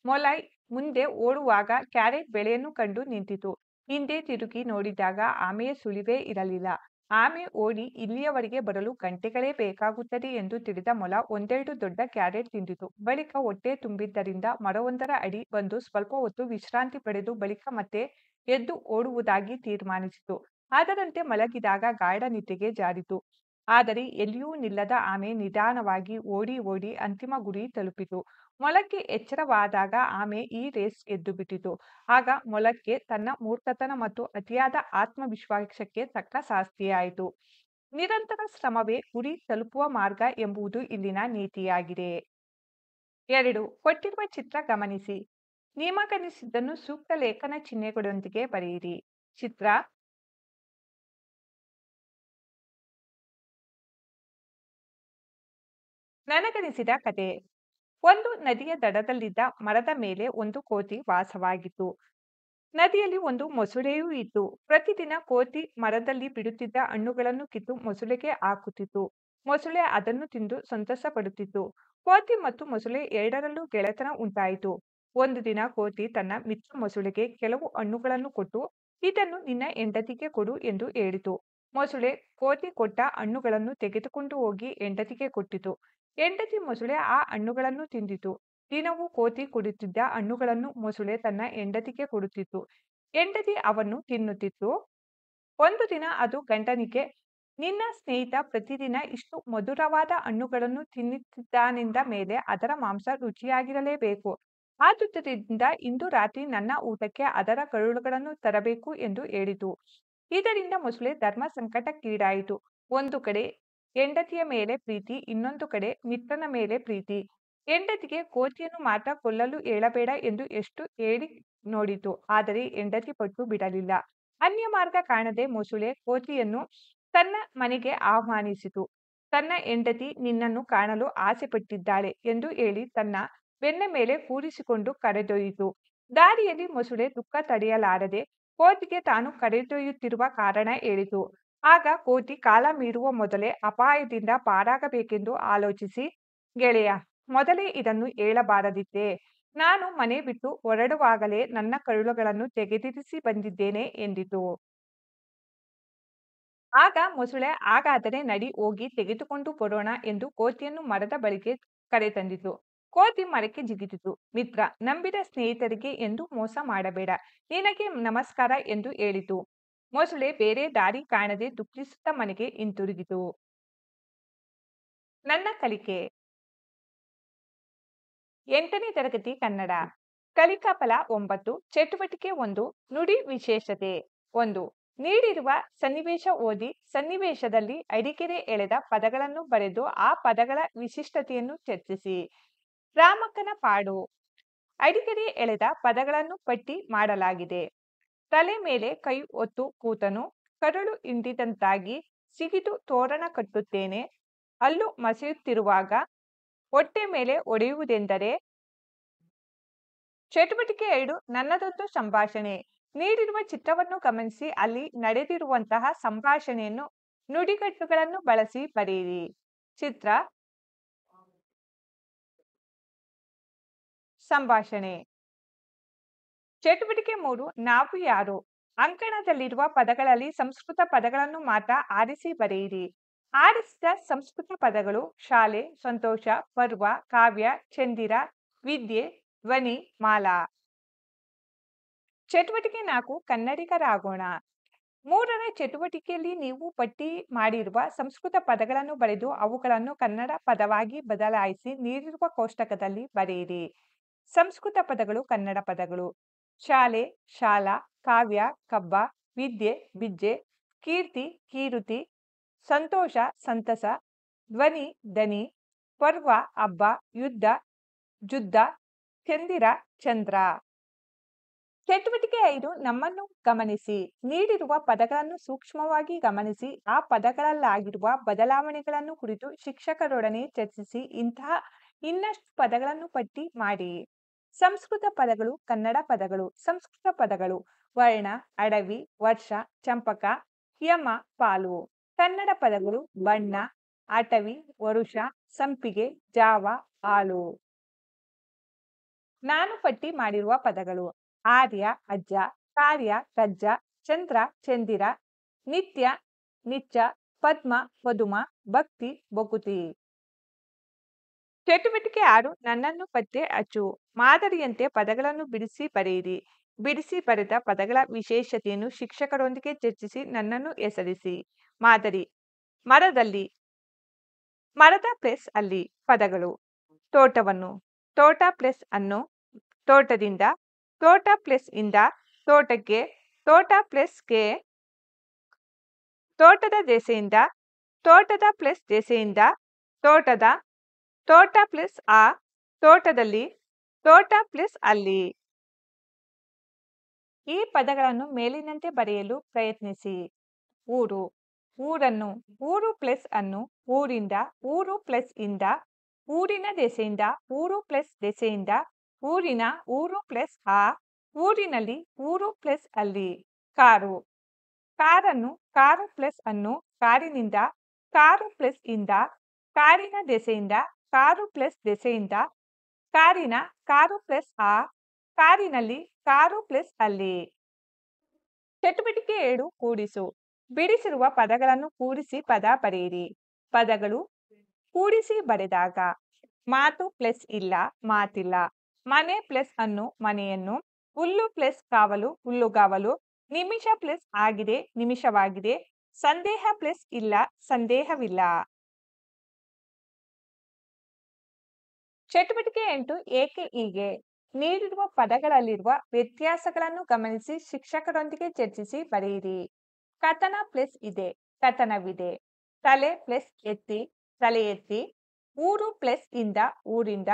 ಮೊಲ ಮುಂದೆ ಓಡುವಾಗ ಕ್ಯಾರೆಟ್ ಬೆಳೆಯನ್ನು ಕಂಡು ನಿಂತಿತು. ಹಿಂದೆ ತಿರುಗಿ ನೋಡಿದಾಗ ಆಮೆಯ ಸುಳಿವೇ ಇರಲಿಲ್ಲ. ಆಮೆ ಓಡಿ ಇಲ್ಲಿಯವರೆಗೆ ಬರಲು ಗಂಟೆಗಳೇ ಬೇಕಾಗುತ್ತದೆ ಎಂದು ತಿಳಿದ ಮೊಲ ಒಂದೆರಡು ದೊಡ್ಡ ಕ್ಯಾರೆಟ್ ತಿಂದಿತು. ಬಳಿಕ ಹೊಟ್ಟೆ ತುಂಬಿದ್ದರಿಂದ ಮರವೊಂದರ ಅಡಿ ಬಂದು ಸ್ವಲ್ಪ ಹೊತ್ತು ವಿಶ್ರಾಂತಿ ಪಡೆದು ಬಳಿಕ ಮತ್ತೆ ಎದ್ದು ಓಡುವುದಾಗಿ ತೀರ್ಮಾನಿಸಿತು. ಅದರಂತೆ ಮಲಗಿದಾಗ ಗಾಢ ನಿದ್ದೆಗೆ ಜಾರಿತು. ಆದರೆ ಎಲ್ಲಿಯೂ ನಿಲ್ಲದ ಆಮೆ ನಿಧಾನವಾಗಿ ಓಡಿ ಓಡಿ ಅಂತಿಮ ಗುರಿ ತಲುಪಿತು. ಮೊಲಕ್ಕೆ ಎಚ್ಚರವಾದಾಗ ಆಮೆ ಈ ರೇಸ್ ಗೆದ್ದುಬಿಟ್ಟಿತು. ಆಗ ಮೊಲಕ್ಕೆ ತನ್ನ ಮೂರ್ಖತನ ಮತ್ತು ಅತಿಯಾದ ಆತ್ಮವಿಶ್ವಾಸಕ್ಕೆ ತಕ್ಕ ಶಾಸ್ತಿಯಾಯಿತು. ನಿರಂತರ ಶ್ರಮವೇ ಗುರಿ ತಲುಪುವ ಮಾರ್ಗ ಎಂಬುದು ಇಲ್ಲಿನ ನೀತಿಯಾಗಿದೆ. 2 ಕೊಟ್ಟಿರುವ ಚಿತ್ರ ಗಮನಿಸಿ. ನಿಮಗನಿಸಿದ್ದನ್ನು ಸೂಕ್ತ ಲೇಖನ ಚಿಹ್ನೆಗಳೊಂದಿಗೆ ಬರೆಯಿರಿ. ಚಿತ್ರ ನನಗನಿಸಿದ ಕತೆ. ಒಂದು ನದಿಯ ದಡದಲ್ಲಿದ್ದ ಮರದ ಮೇಲೆ ಒಂದು ಕೋತಿ ವಾಸವಾಗಿತ್ತು. ನದಿಯಲ್ಲಿ ಒಂದು ಮೊಸಳೆಯೂ ಇತ್ತು. ಪ್ರತಿದಿನ ಕೋತಿ ಮರದಲ್ಲಿ ಬಿಡುತ್ತಿದ್ದ ಹಣ್ಣುಗಳನ್ನು ಕಿತ್ತು ಮೊಸಳೆಗೆ ಹಾಕುತ್ತಿತ್ತು. ಮೊಸಳೆ ಅದನ್ನು ತಿಂದು ಸಂತಸ ಪಡುತ್ತಿತ್ತು. ಕೋತಿ ಮತ್ತು ಮೊಸಳೆ ಎರಡರಲ್ಲೂ ಗೆಳೆತನ ಉಂಟಾಯಿತು. ಒಂದು ದಿನ ಕೋತಿ ತನ್ನ ಮಿತ್ರ ಮೊಸಳೆಗೆ ಕೆಲವು ಹಣ್ಣುಗಳನ್ನು ಕೊಟ್ಟು ಇದನ್ನು ನಿನ್ನ ಹೆಂಡತಿಗೆ ಕೊಡು ಎಂದು ಹೇಳಿತು. ಮೊಸಳೆ ಕೋತಿ ಕೊಟ್ಟ ಹಣ್ಣುಗಳನ್ನು ತೆಗೆದುಕೊಂಡು ಹೋಗಿ ಹೆಂಡತಿಗೆ ಕೊಟ್ಟಿತು. ಹೆಂಡತಿ ಮೊಸಳೆ ಆ ಹಣ್ಣುಗಳನ್ನು ತಿಂದಿತು. ದಿನವೂ ಕೋತಿ ಕೊಡುತ್ತಿದ್ದ ಹಣ್ಣುಗಳನ್ನು ಮೊಸಳೆ ತನ್ನ ಹೆಂಡತಿಗೆ ಕೊಡುತ್ತಿತ್ತು. ಹೆಂಡತಿ ಅವನ್ನು ತಿನ್ನುತ್ತಿತ್ತು. ಒಂದು ದಿನ ಅದು ಗಂಡನಿಗೆ, ನಿನ್ನ ಸ್ನೇಹಿತ ಪ್ರತಿದಿನ ಇಷ್ಟು ಮಧುರವಾದ ಹಣ್ಣುಗಳನ್ನು ತಿನ್ನುತ್ತಿದ್ದಾನೆಂದ ಮೇಲೆ ಅದರ ಮಾಂಸ ರುಚಿಯಾಗಿರಲೇಬೇಕು. ಆದುದರಿಂದ ಇಂದು ರಾತ್ರಿ ನನ್ನ ಊಟಕ್ಕೆ ಅದರ ಕರುಳುಗಳನ್ನು ತರಬೇಕು ಎಂದು ಹೇಳಿತು. ಇದರಿಂದ ಮೊಸಳೆ ಧರ್ಮ ಸಂಕಟಕ್ಕೀಡಾಯಿತು. ಒಂದು ಕಡೆ ಹೆಂಡತಿಯ ಮೇಲೆ ಪ್ರೀತಿ, ಇನ್ನೊಂದು ಕಡೆ ಮಿತ್ರನ ಮೇಲೆ ಪ್ರೀತಿ. ಹೆಂಡತಿಗೆ ಕೋತಿಯನ್ನು ಮಾತ್ರ ಕೊಲ್ಲಲು ಹೇಳಬೇಡ ಎಂದು ಎಷ್ಟು ಹೇಳಿ ನೋಡಿತು. ಆದರೆ ಹೆಂಡತಿ ಪಟ್ಟು ಬಿಡಲಿಲ್ಲ. ಅನ್ಯ ಮಾರ್ಗ ಕಾಣದೆ ಮೊಸಳೆ ಕೋತಿಯನ್ನು ತನ್ನ ಮನೆಗೆ ಆಹ್ವಾನಿಸಿತು. ತನ್ನ ಹೆಂಡತಿ ನಿನ್ನನ್ನು ಕಾಣಲು ಆಸೆ ಪಟ್ಟಿದ್ದಾಳೆ ಎಂದು ಹೇಳಿ ತನ್ನ ಬೆನ್ನ ಮೇಲೆ ಕೂರಿಸಿಕೊಂಡು ಕರೆದೊಯ್ಯಿತು. ದಾರಿಯಲ್ಲಿ ಮೊಸಳೆ ದುಃಖ ತಡೆಯಲಾರದೆ ಕೋತಿಗೆ ತಾನು ಕರೆದೊಯ್ಯುತ್ತಿರುವ ಕಾರಣ ಹೇಳಿತು. ಆಗ ಕೋತಿ ಕಾಲ ಮೀರುವ ಮೊದಲೇ ಅಪಾಯದಿಂದ ಪಾರಾಗಬೇಕೆಂದು ಆಲೋಚಿಸಿ, ಗೆಳೆಯ, ಮೊದಲೇ ಇದನ್ನು ಹೇಳಬಾರದಿತ್ತೇ. ನಾನು ಮನೆ ಬಿಟ್ಟು ಹೊರಡುವಾಗಲೇ ನನ್ನ ಕರುಳುಗಳನ್ನು ತೆಗೆದಿರಿಸಿ ಬಂದಿದ್ದೇನೆ ಎಂದಿತು. ಆಗ ಮೊಸಳೆ ಹಾಗಾದರೆ ನಡಿ ಹೋಗಿ ತೆಗೆದುಕೊಂಡು ಬರೋಣ ಎಂದು ಕೋತಿಯನ್ನು ಮರದ ಬಳಿಗೆ ಕರೆತಂದಿತು. ಕೋತಿ ಮರಕ್ಕೆ ಜಿಗಿದಿತು. ಮಿತ್ರ, ನಂಬಿದ ಸ್ನೇಹಿತರಿಗೆ ಎಂದು ಮೋಸ ಮಾಡಬೇಡ, ನಿನಗೆ ನಮಸ್ಕಾರ ಎಂದು ಹೇಳಿತು. ಮೊಸಳೆ ಬೇರೆ ದಾರಿ ಕಾಣದೆ ದುಃಖಿಸುತ್ತಾ ಮನೆಗೆ ಹಿಂತಿರುಗಿತು. ನನ್ನ ಕಲಿಕೆ 8ನೇ ತರಗತಿ ಕನ್ನಡ. ಕಲಿಕಾ ಫಲ 9. ಚಟುವಟಿಕೆ 1. ನುಡಿ ವಿಶೇಷತೆ 1. ನೀಡಿರುವ ಸನ್ನಿವೇಶ ಓದಿ ಸನ್ನಿವೇಶದಲ್ಲಿ ಅಡಿಕೆರೆ ಎಳೆದ ಪದಗಳನ್ನು ಬರೆದು ಆ ಪದಗಳ ವಿಶಿಷ್ಟತೆಯನ್ನು ಚರ್ಚಿಸಿ. ರಾಮಕ್ಕನ ಪಾಡು. ಅಡಿಕೆರೆ ಎಳೆದ ಪದಗಳನ್ನು ಪಟ್ಟಿ ಮಾಡಲಾಗಿದೆ. ತಲೆ ಮೇಲೆ ಕೈ ಹೊತ್ತು ಕೂತನು, ಕರುಳು ಹಿಂಡಿದಂತಾಗಿ ಸಿಗಿದು ತೋರಣ ಕಟ್ಟುತ್ತೇನೆ, ಹಲ್ಲು ಮಸೆಯುತ್ತಿರುವಾಗ ಹೊಟ್ಟೆ ಮೇಲೆ ಹೊಡೆಯುವುದೆಂದರೆ. ಚಟುವಟಿಕೆ 2. ನನ್ನದೊಂದು ಸಂಭಾಷಣೆ. ನೀಡಿರುವ ಚಿತ್ರವನ್ನು ಗಮನಿಸಿ ಅಲ್ಲಿ ನಡೆದಿರುವಂತಹ ಸಂಭಾಷಣೆಯನ್ನು ನುಡಿಗಟ್ಟುಗಳನ್ನು ಬಳಸಿ ಬರೆಯಿರಿ. ಚಿತ್ರ, ಸಂಭಾಷಣೆ. ಚಟುವಟಿಕೆ 3. ನಾವು ಯಾರು. ಅಂಕಣದಲ್ಲಿರುವ ಪದಗಳಲ್ಲಿ ಸಂಸ್ಕೃತ ಪದಗಳನ್ನು ಮಾತ್ರ ಆರಿಸಿ ಬರೆಯಿರಿ. ಆರಿಸಿದ ಸಂಸ್ಕೃತ ಪದಗಳು ಶಾಲೆ, ಸಂತೋಷ, ಪರ್ವ, ಕಾವ್ಯ, ಚಂದಿರ, ವಿದ್ಯೆ, ಧ್ವನಿ, ಮಾಲಾ. ಚಟುವಟಿಕೆ 4. ಕನ್ನಡಿಗರಾಗೋಣ. 3ರ ಚಟುವಟಿಕೆಯಲ್ಲಿ ನೀವು ಪಟ್ಟಿ ಮಾಡಿರುವ ಸಂಸ್ಕೃತ ಪದಗಳನ್ನು ಬರೆದು ಅವುಗಳನ್ನು ಕನ್ನಡ ಪದವಾಗಿ ಬದಲಾಯಿಸಿ ನೀಡಿರುವ ಕೋಷ್ಟಕದಲ್ಲಿ ಬರೆಯಿರಿ. ಸಂಸ್ಕೃತ ಪದಗಳು ಕನ್ನಡ ಪದಗಳು: ಶಾಲೆ, ಶಾಲಾ, ಕಾವ್ಯ, ಕಬ್ಬ, ವಿದ್ಯೆ, ಬಿಜ್ಜೆ, ಕೀರ್ತಿ, ಕೀರುತಿ, ಸಂತೋಷ, ಸಂತಸ, ಧ್ವನಿ, ದನಿ, ಪರ್ವ, ಹಬ್ಬ, ಯುದ್ಧ, ಜುದ್ಧ, ಚಂದಿರ, ಚಂದ್ರ. ಚಟುವಟಿಕೆ 5. ನಮ್ಮನ್ನು ಗಮನಿಸಿ. ನೀಡಿರುವ ಪದಗಳನ್ನು ಸೂಕ್ಷ್ಮವಾಗಿ ಗಮನಿಸಿ ಆ ಪದಗಳಲ್ಲಾಗಿರುವ ಬದಲಾವಣೆಗಳನ್ನು ಕುರಿತು ಶಿಕ್ಷಕರೊಡನೆ ಚರ್ಚಿಸಿ ಇಂತಹ ಇನ್ನಷ್ಟು ಪದಗಳನ್ನು ಪಟ್ಟಿ ಮಾಡಿ. ಸಂಸ್ಕೃತ ಪದಗಳು ಕನ್ನಡ ಪದಗಳು. ಸಂಸ್ಕೃತ ಪದಗಳು: ವರ್ಣ, ಅಡವಿ, ವರ್ಷ, ಚಂಪಕ, ಯಮ, ಪಾಲು. ಕನ್ನಡ ಪದಗಳು: ಬಣ್ಣ, ಅಟವಿ, ವರುಷ, ಸಂಪಿಗೆ, ಜಾವ, ಹಾಲು. ನಾನು ಪಟ್ಟಿ ಮಾಡಿರುವ ಪದಗಳು: ಆರ್ಯ, ಅಜ್ಜ, ಕಾರ್ಯ, ಕಜ್ಜ, ಚಂದ್ರ, ಚಂದಿರ, ನಿತ್ಯ, ನಿಚ್ಚ, ಪದ್ಮ, ಪದುಮ, ಭಕ್ತಿ, ಬಕುತಿ. ಚಟುವಟಿಕೆ 6. ನನ್ನನ್ನು ಪತ್ತೆ ಹಚ್ಚು. ಮಾದರಿಯಂತೆ ಪದಗಳನ್ನು ಬಿಡಿಸಿ ಬರೆಯಿರಿ. ಬಿಡಿಸಿ ಬರೆದ ಪದಗಳ ವಿಶೇಷತೆಯನ್ನು ಶಿಕ್ಷಕರೊಂದಿಗೆ ಚರ್ಚಿಸಿ ನನ್ನನ್ನು ಹೆಸರಿಸಿ. ಮಾದರಿ: ಮರದಲ್ಲಿ, ಮರದ ಪ್ಲಸ್ ಅಲ್ಲಿ. ಪದಗಳು: ತೋಟವನ್ನು, ತೋಟ ಪ್ಲಸ್ ಅನ್ನು, ತೋಟದಿಂದ, ತೋಟ ಪ್ಲಸ್ ಇಂದ, ತೋಟಕ್ಕೆ, ತೋಟ ಪ್ಲಸ್ ಗೆ, ತೋಟದ ದೆಸೆಯಿಂದ, ತೋಟದ ಪ್ಲಸ್ ದೆಸೆಯಿಂದ, ತೋಟದ, ತೋಟ ಪ್ಲಸ್ ಆ, ತೋಟದಲ್ಲಿ, ತೋಟ ಪ್ಲಸ್ ಅಲ್ಲಿ. ಈ ಪದಗಳನ್ನು ಮೇಲಿನಂತೆ ಬರೆಯಲು ಪ್ರಯತ್ನಿಸಿ. ಊರು, ಊರನ್ನು, ಊರು ಪ್ಲಸ್ ಅನ್ನು, ಊರಿಂದ, ಊರು ಪ್ಲಸ್ ಇಂದ, ಊರಿನ ದೆಸೆಯಿಂದ, ಊರು ಪ್ಲಸ್ ದೆಸೆಯಿಂದ, ಊರಿನ, ಊರು ಪ್ಲಸ್ ಆ, ಊರಿನಲ್ಲಿ, ಊರು ಪ್ಲಸ್ ಅಲ್ಲಿ. ಕಾರು, ಕಾರನ್ನು, ಕಾರು ಪ್ಲಸ್ ಅನ್ನು, ಕಾರಿನಿಂದ, ಕಾರು ಪ್ಲಸ್ ಇಂದ, ಕಾರಿನ ದೆಸೆಯಿಂದ, ಕಾರು ಪ್ಲಸ್ ದೆಸೆಯಿಂದ, ಕಾರಿನ, ಕಾರು ಪ್ಲಸ್ ಆ, ಕಾರಿನಲ್ಲಿ, ಕಾರು ಪ್ಲಸ್ ಅಲ್ಲಿ. ಚಟುವಟಿಕೆ 7. ಕೂಡಿಸು. ಬಿಡಿಸಿರುವ ಪದಗಳನ್ನು ಕೂಡಿಸಿ ಪದ ಬರೆಯಿರಿ. ಪದಗಳು ಕೂಡಿಸಿ ಬರೆದಾಗ: ಮಾತು ಪ್ಲಸ್ ಇಲ್ಲ, ಮಾತಿಲ್ಲ. ಮನೆ ಪ್ಲಸ್ ಅನ್ನು, ಮನೆಯನ್ನು. ಹುಲ್ಲು ಪ್ಲಸ್ ಕಾವಲು, ಹುಲ್ಲುಗಾವಲು. ನಿಮಿಷ ಪ್ಲಸ್ ಆಗಿದೆ, ನಿಮಿಷವಾಗಿದೆ. ಸಂದೇಹ ಪ್ಲಸ್ ಇಲ್ಲ, ಸಂದೇಹವಿಲ್ಲ. ಚಟುವಟಿಕೆ 8. ಏಕೆ ಹೀಗೆ. ನೀಡಿರುವ ಪದಗಳಲ್ಲಿರುವ ವ್ಯತ್ಯಾಸಗಳನ್ನು ಗಮನಿಸಿ ಶಿಕ್ಷಕರೊಂದಿಗೆ ಚರ್ಚಿಸಿ ಬರೆಯಿರಿ. ಕಥನ ಪ್ಲಸ್ ಇದೆ, ಕಥನವಿದೆ. ತಲೆ ಪ್ಲಸ್ ಎತ್ತಿ, ತಲೆ ಎತ್ತಿ. ಊರು ಪ್ಲಸ್ ಇಂದ, ಊರಿಂದ.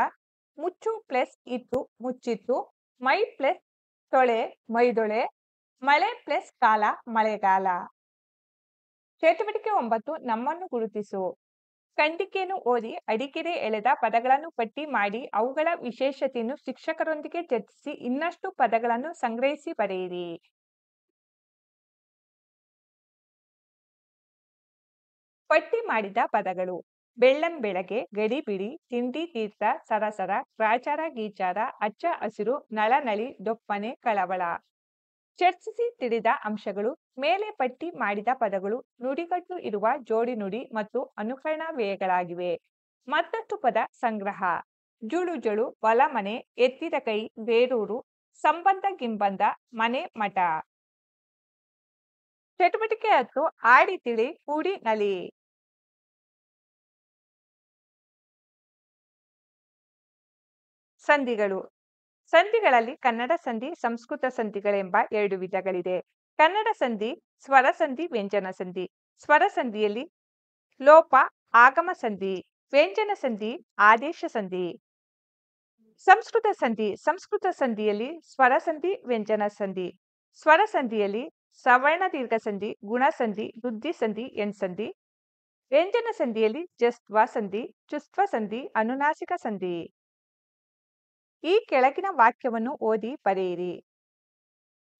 ಮುಚ್ಚು ಪ್ಲಸ್ ಇತ್ತು, ಮುಚ್ಚಿತ್ತು. ಮೈ ಪ್ಲಸ್ ತೊಳೆ, ಮೈದೊಳೆ. ಮಳೆ ಪ್ಲಸ್ ಕಾಲ, ಮಳೆಗಾಲ. ಚಟುವಟಿಕೆ 9. ನಮ್ಮನ್ನು ಗುರುತಿಸು. ಖಂಡಿಕೆಯನ್ನು ಓದಿ ಅಡಿಕೆರೆ ಎಳೆದ ಪದಗಳನ್ನು ಪಟ್ಟಿ ಮಾಡಿ ಅವುಗಳ ವಿಶೇಷತೆಯನ್ನು ಶಿಕ್ಷಕರೊಂದಿಗೆ ಚರ್ಚಿಸಿ ಇನ್ನಷ್ಟು ಪದಗಳನ್ನು ಸಂಗ್ರಹಿಸಿ ಬರೆಯಿರಿ. ಪಟ್ಟಿ ಮಾಡಿದ ಪದಗಳು: ಬೆಳ್ಳಂಬೆಳಗ್ಗೆ, ಗಡಿಬಿಡಿ, ತಿಂಡಿ ತೀರ್ಥ, ಸರಸರ, ಗ್ರಾಚಾರ ಗೀಚಾರ, ಹಚ್ಚ ಹಸಿರು, ನಳನಳಿ, ದೊಪ್ಪನೆ, ಕಳವಳ. ಚರ್ಚಿಸಿ ತಿಳಿದ ಅಂಶಗಳು ಮೇಲೆ ಪಟ್ಟಿ ಮಾಡಿದ ಪದಗಳು ನುಡಿಗಟ್ಟು ಇರುವ ಜೋಡಿ ನುಡಿ ಮತ್ತು ಅನುಕರಣ ವ್ಯಯಗಳಾಗಿವೆ. ಮತ್ತಷ್ಟು ಪದ ಸಂಗ್ರಹ: ಜುಳು ಜುಳು, ಹೊಲಮನೆ, ಎತ್ತಿದ ಕೈ, ಬೇರೂರು, ಸಂಬಂಧ ಗಿಂಬಂಧ, ಮನೆ ಮಠ. ಚಟುವಟಿಕೆ 10 ಆಡಿ ತಿಳಿ ಕೂಡಿ ನಲಿ. ಸಂಧಿಗಳು: ಸಂಧಿಗಳಲ್ಲಿ ಕನ್ನಡ ಸಂಧಿ, ಸಂಸ್ಕೃತ ಸಂಧಿಗಳೆಂಬ 2 ವಿಧಗಳಿದೆ. ಕನ್ನಡ ಸಂಧಿ ಸ್ವರ ಸಂಧಿ, ವ್ಯಂಜನ ಸಂಧಿ. ಸ್ವರ ಸಂಧಿಯಲ್ಲಿ ಲೋಪ ಆಗಮ ಸಂಧಿ, ವ್ಯಂಜನ ಸಂಧಿ ಆದೇಶ ಸಂಧಿ. ಸಂಸ್ಕೃತ ಸಂಧಿ: ಸಂಸ್ಕೃತ ಸಂಧಿಯಲ್ಲಿ ಸ್ವರ ಸಂಧಿ, ವ್ಯಂಜನ ಸಂಧಿ. ಸ್ವರ ಸಂಧಿಯಲ್ಲಿ ಸವರ್ಣ ದೀರ್ಘ ಸಂಧಿ, ಗುಣ ಸಂಧಿ, ವೃದ್ಧಿ ಸಂಧಿ, ಎಣ್ಸಂಧಿ. ವ್ಯಂಜನ ಸಂಧಿಯಲ್ಲಿ ಜಸ್ತ್ವ ಸಂಧಿ, ಚುಸ್ತ್ವ ಸಂಧಿ, ಅನುನಾಸಿಕ ಸಂಧಿ. ಈ ಕೆಳಗಿನ ವಾಕ್ಯವನ್ನು ಓದಿ ಬರೆಯಿರಿ.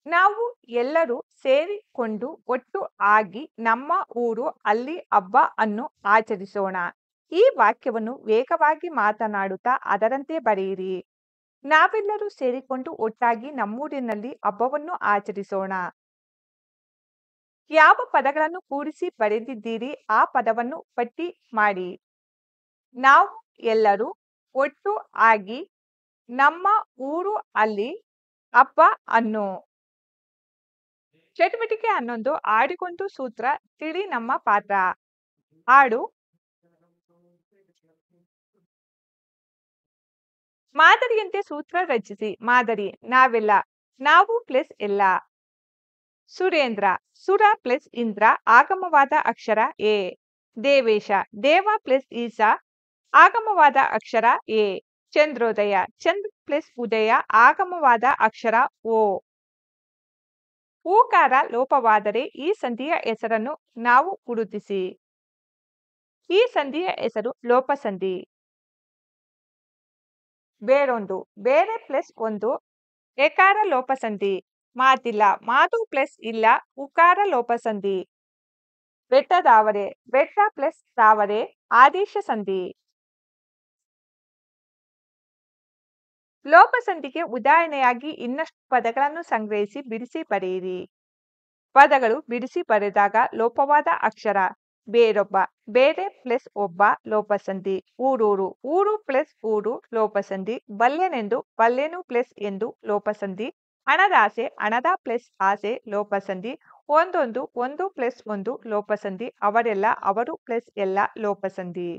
ನಾವು ಎಲ್ಲರೂ ಸೇರಿಕೊಂಡು ಒಟ್ಟು ಆಗಿ ನಮ್ಮ ಊರು ಅಲ್ಲಿ ಹಬ್ಬ ಅನ್ನು ಆಚರಿಸೋಣ. ಈ ವಾಕ್ಯವನ್ನು ವೇಗವಾಗಿ ಮಾತನಾಡುತ್ತಾ ಅದರಂತೆ ಬರೆಯಿರಿ. ನಾವೆಲ್ಲರೂ ಸೇರಿಕೊಂಡು ಒಟ್ಟಾಗಿ ನಮ್ಮೂರಿನಲ್ಲಿ ಹಬ್ಬವನ್ನು ಆಚರಿಸೋಣ. ಯಾವ ಪದಗಳನ್ನು ಕೂಡಿಸಿ ಬರೆದಿದ್ದೀರಿ ಆ ಪದವನ್ನು ಪಟ್ಟಿ ಮಾಡಿ. ನಾವು ಎಲ್ಲರೂ ಒಟ್ಟು ಆಗಿ ನಮ್ಮ ಊರು ಅಲ್ಲಿ ಹಬ್ಬ ಅನ್ನು. ಚಟುವಟಿಕೆ 11 ಆಡಿಗೊಂದು ಸೂತ್ರ ತಿಳಿ ನಮ್ಮ ಪಾತ್ರ. ಹಾಡು: ಮಾದರಿಯಂತೆ ಸೂತ್ರ ರಚಿಸಿ. ಮಾದರಿ: ನಾವೆಲ್ಲ, ನಾವು ಪ್ಲಸ್ ಎಲ್ಲ. ಸುರೇಂದ್ರ: ಸುರ ಪ್ಲಸ್ ಇಂದ್ರ ಆಗಮವಾದ ಅಕ್ಷರ ಎ. ದೇವೇಶ: ದೇವ ಪ್ಲಸ್ ಈಸ ಆಗಮವಾದ ಅಕ್ಷರ ಎ. ಚಂದ್ರೋದಯ: ಚಂದ್ರ ಪ್ಲಸ್ ಉದಯ ಆಗಮವಾದ ಅಕ್ಷರ ಓ. ಊಕಾರ ಲೋಪವಾದರೆ ಈ ಸಂಧಿಯ ಹೆಸರನ್ನು ನಾವು ಗುರುತಿಸಿ. ಈ ಸಂಧಿಯ ಹೆಸರು ಲೋಪಸಂಧಿ. ಬೇರೊಂದು: ಬೇರೆ ಪ್ಲಸ್ ಒಂದು ಎಕಾರ ಲೋಪಸಂಧಿ. ಮಾತಿಲ್ಲ: ಮಾತು ಪ್ಲಸ್ ಇಲ್ಲ ಉಕಾರ ಲೋಪಸಂಧಿ. ಬೆಟ್ಟದಾವರೆ: ಬೆಟ್ಟ ಪ್ಲಸ್ ತಾವರೆ ಆದೇಶ ಸಂಧಿ. ಲೋಪಸಂಧಿಗೆ ಉದಾಹರಣೆಯಾಗಿ ಇನ್ನಷ್ಟು ಪದಗಳನ್ನು ಸಂಗ್ರಹಿಸಿ ಬಿಡಿಸಿ ಬರೆಯಿರಿ. ಪದಗಳು ಬಿಡಿಸಿ ಬರೆದಾಗ ಲೋಪವಾದ ಅಕ್ಷರ: ಬೇರೊಬ್ಬ, ಬೇರೆ ಪ್ಲಸ್ ಒಬ್ಬ ಲೋಪಸಂಧಿ. ಊರೂರು: ಊರು ಪ್ಲಸ್ ಊರು ಲೋಪಸಂಧಿ. ಬಲ್ಲೆನೆಂದು: ಬಲ್ಲೆನು ಪ್ಲಸ್ ಎಂದು ಲೋಪಸಂಧಿ. ಹಣದಾಸೆ: ಹಣದ ಪ್ಲಸ್ ಆಸೆ ಲೋಪಸಂಧಿ. ಒಂದೊಂದು: ಒಂದು ಪ್ಲಸ್ ಒಂದು ಲೋಪಸಂಧಿ. ಅವರೆಲ್ಲ: ಅವರು ಪ್ಲಸ್ ಎಲ್ಲ ಲೋಪಸಂಧಿ.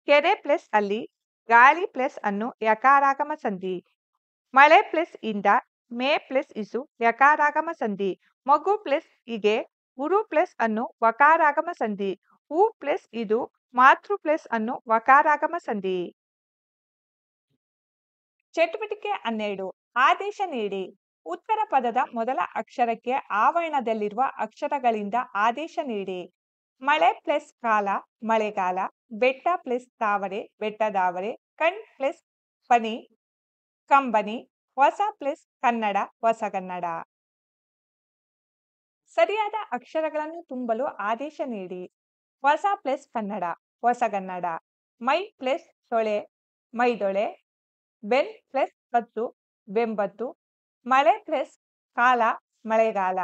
ಕೆರೆ ಪ್ಲಸ್ ಅಲ್ಲಿ, ಗಾಳಿ ಪ್ಲಸ್ ಅನ್ನು ಯಕಾರಾಗಮ ಸಂಧಿ. ಮಳೆ ಪ್ಲಸ್ ಇಂದ, ಮೇ ಪ್ಲಸ್ ಇಸು ಯಕಾರಾಗಮ ಸಂಧಿ. ಮಗು ಪ್ಲಸ್ ಇಗೆ, ಗುರು ಪ್ಲಸ್ ಅನ್ನು ವಕಾರಾಗಮ ಸಂಧಿ. ಹೂ ಪ್ಲಸ್ ಇದು, ಮಾತೃ ಪ್ಲಸ್ ಅನ್ನು ವಕಾರಾಗಮ ಸಂಧಿ. ಚಟುವಟಿಕೆ 12 ಆದೇಶ ನೀಡಿ. ಉತ್ತರ ಪದದ ಮೊದಲ ಅಕ್ಷರಕ್ಕೆ ಆವರಣದಲ್ಲಿರುವ ಅಕ್ಷರಗಳಿಂದ ಆದೇಶ ನೀಡಿ. ಮಳೆ ಪ್ಲಸ್ ಕಾಲ ಮಳೆಗಾಲ. ಬೆಟ್ಟ ಪ್ಲಸ್ ತಾವರೆ ಬೆಟ್ಟದಾವರೆ. ಕಣ್ ಪ್ಲಸ್ ಪನಿ ಕಂಬನಿ. ಹೊಸ ಪ್ಲಸ್ ಕನ್ನಡ ಹೊಸಗನ್ನಡ. ಸರಿಯಾದ ಅಕ್ಷರಗಳನ್ನು ತುಂಬಲು ಆದೇಶ ನೀಡಿ. ಹೊಸ ಪ್ಲಸ್ ಕನ್ನಡ ಹೊಸಗನ್ನಡ. ಮೈ ಪ್ಲಸ್ ತೊಳೆ ಮೈದೊಳೆ. ಬೆನ್ ಪ್ಲಸ್ ಕತ್ತು ಬೆಂಬತ್ತು. ಮಳೆ ಪ್ಲಸ್ ಕಾಲ ಮಳೆಗಾಲ.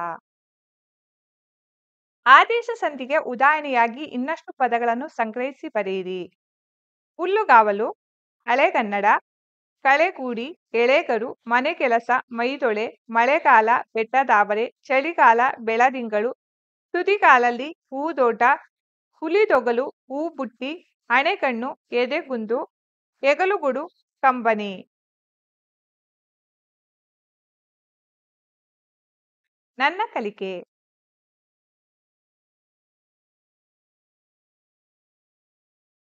ಆದೇಶ ಸಂಧಿಗೆ ಉದಾಹರಣೆಯಾಗಿ ಇನ್ನಷ್ಟು ಪದಗಳನ್ನು ಸಂಗ್ರಹಿಸಿ ಬರೆಯಿರಿ. ಹುಲ್ಲುಗಾವಲು ಹಳೆಗನ್ನಡ. ಕಳೆಗೂಡಿ ಎಳೆಗರು. ಮನೆಗೆಲಸ ಮೈದೊಳೆ. ಮಳೆಗಾಲ ಬೆಟ್ಟದಾವರೆ. ಚಳಿಗಾಲ ಬೆಳದಿಂಗಳು. ತುದಿಗಾಲಲ್ಲಿ ಹೂದೋಟ. ಹುಲಿದೊಗಲು ಹೂಬುಟ್ಟಿ. ಹಣೆಗಣ್ಣು ಎದೆಗುಂದು. ಹೆಗಲುಗುಡು ಕಂಬನಿ. ನನ್ನ ಕಲಿಕೆ